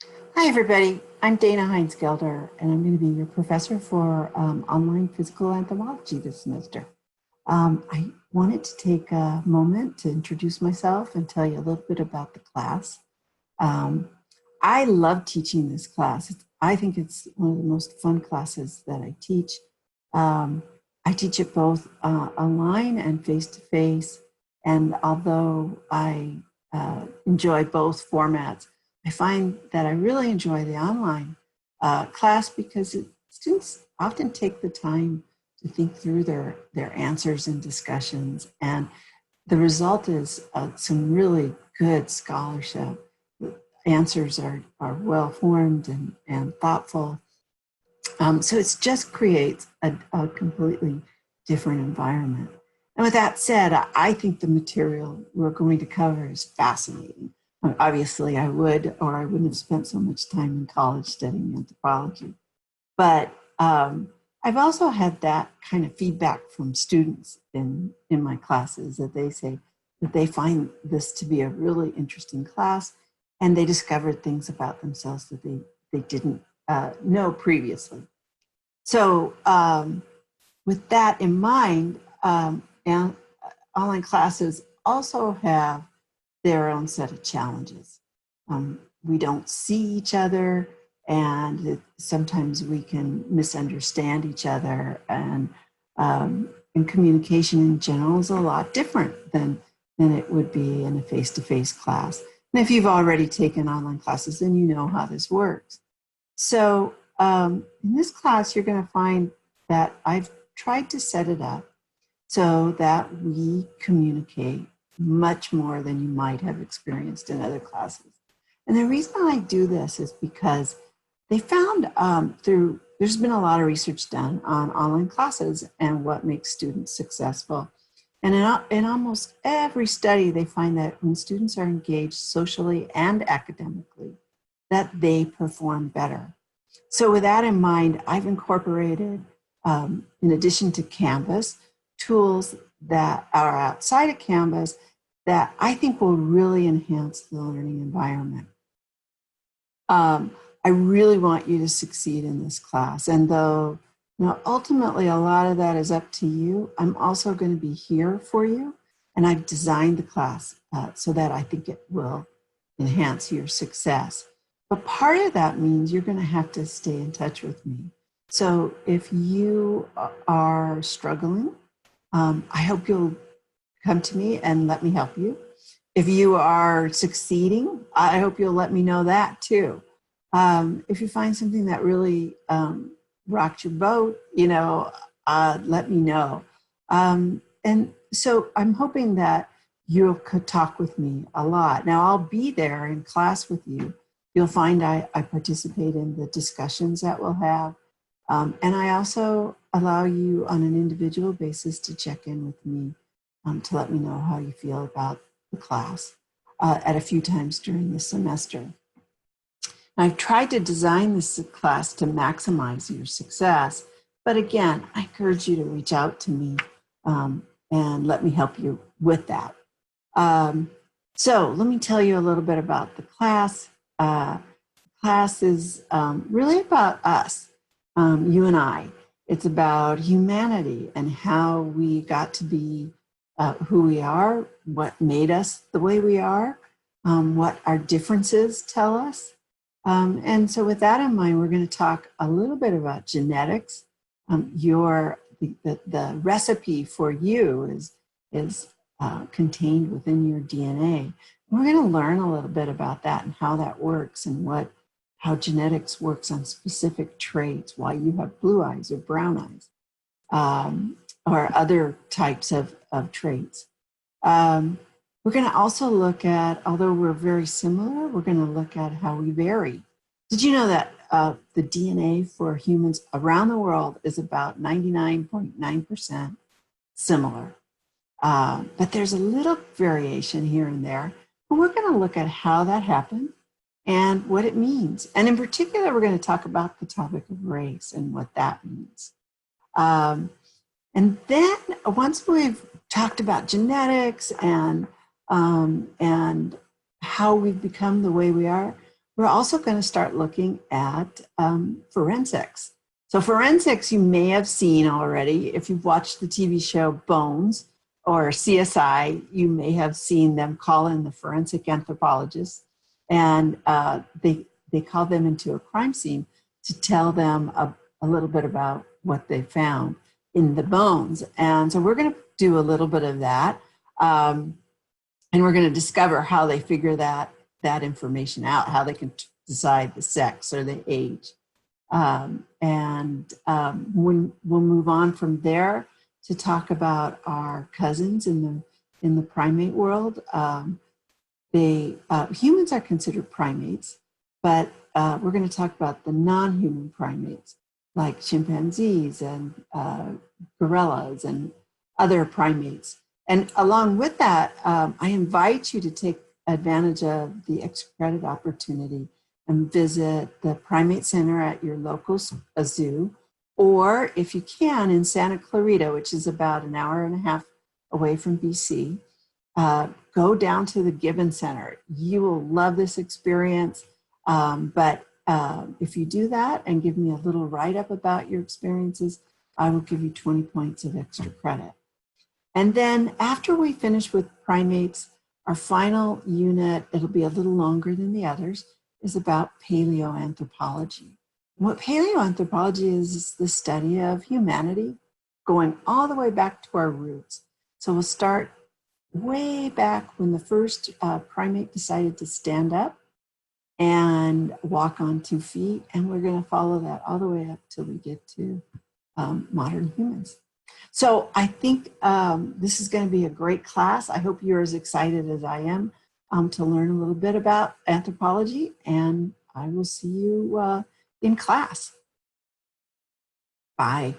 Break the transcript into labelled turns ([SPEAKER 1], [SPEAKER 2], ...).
[SPEAKER 1] Hi, everybody. I'm Dana Heins-Gelder, and I'm going to be your professor for online physical anthropology this semester. I wanted to take a moment to introduce myself and tell you a little bit about the class. Um, I love teaching this class. I think it's one of the most fun classes that I teach. Um, I teach it both online and face-to-face, and although I enjoy both formats, I find that I really enjoy the online class because students often take the time to think through their answers and discussions. And the result is some really good scholarship. The answers are well formed and thoughtful. So it just creates a completely different environment. And with that said, I think the material we're going to cover is fascinating. Obviously, I would, or I wouldn't have spent so much time in college studying anthropology. But I've also had that kind of feedback from students in my classes that they say that they find this to be a really interesting class, and they discovered things about themselves that they didn't know previously. So with that in mind, and online classes also have their own set of challenges. We don't see each other, and sometimes we can misunderstand each other, and communication in general is a lot different than it would be in a face-to-face class. And if you've already taken online classes, then you know how this works. So in this class, you're going to find that I've tried to set it up so that we communicate much more than you might have experienced in other classes. And the reason I do this is because they found there's been a lot of research done on online classes and what makes students successful. And in almost every study, they find that when students are engaged socially and academically, that they perform better. So with that in mind, I've incorporated, in addition to Canvas, tools that are outside of Canvas that I think will really enhance the learning environment. I really want you to succeed in this class. And though ultimately a lot of that is up to you, I'm also going to be here for you. And I've designed the class so that I think it will enhance your success. But part of that means you're going to have to stay in touch with me. So if you are struggling, I hope you'll come to me and let me help you. If you are succeeding, I hope you'll let me know that too. If you find something that really rocked your boat, let me know. And so I'm hoping that you could talk with me a lot. Now I'll be there in class with you. You'll find I participate in the discussions that we'll have. And I also allow you on an individual basis to check in with me to let me know how you feel about the class at a few times during the semester. I've tried to design this class to maximize your success, but again, I encourage you to reach out to me and let me help you with that. So let me tell you a little bit about the class. Class is really about us, you and I. It's about humanity and how we got to be who we are, what made us the way we are, what our differences tell us. And so with that in mind, we're going to talk a little bit about genetics. The recipe for you is contained within your DNA. We're going to learn a little bit about that and how that works and how genetics works on specific traits, why you have blue eyes or brown eyes, or other types of traits. We're going to also look at, although we're very similar, we're going to look at how we vary. Did you know that the DNA for humans around the world is about 99.9% similar? But there's a little variation here and there. But we're going to look at how that happened and what it means. And in particular, we're going to talk about the topic of race and what that means. And then once we've talked about genetics and how we've become the way we are, We're also going to start looking at forensics. So forensics you may have seen already. If you've watched the TV show Bones or CSI, you may have seen them call in the forensic anthropologists, and they call them into a crime scene to tell them a little bit about what they found in the bones. And so we're going to do a little bit of that. And we're going to discover how they figure that information out, how they can decide the sex or the age. When we'll move on from there to talk about our cousins in the primate world. Humans are considered primates, but we're going to talk about the non-human primates like chimpanzees and gorillas and other primates. And along with that, I invite you to take advantage of the extra credit opportunity and visit the Primate Center at your local zoo, or if you can, in Santa Clarita, which is about an hour and a half away from BC, go down to the Gibbon Center. You will love this experience, but if you do that and give me a little write-up about your experiences, I will give you 20 points of extra credit. And then after we finish with primates, our final unit, it'll be a little longer than the others, is about paleoanthropology. And what paleoanthropology is the study of humanity going all the way back to our roots. So we'll start way back when the first primate decided to stand up and walk on 2 feet. And we're going to follow that all the way up till we get to modern humans. So I think this is going to be a great class. I hope you're as excited as I am to learn a little bit about anthropology, and I will see you in class. Bye.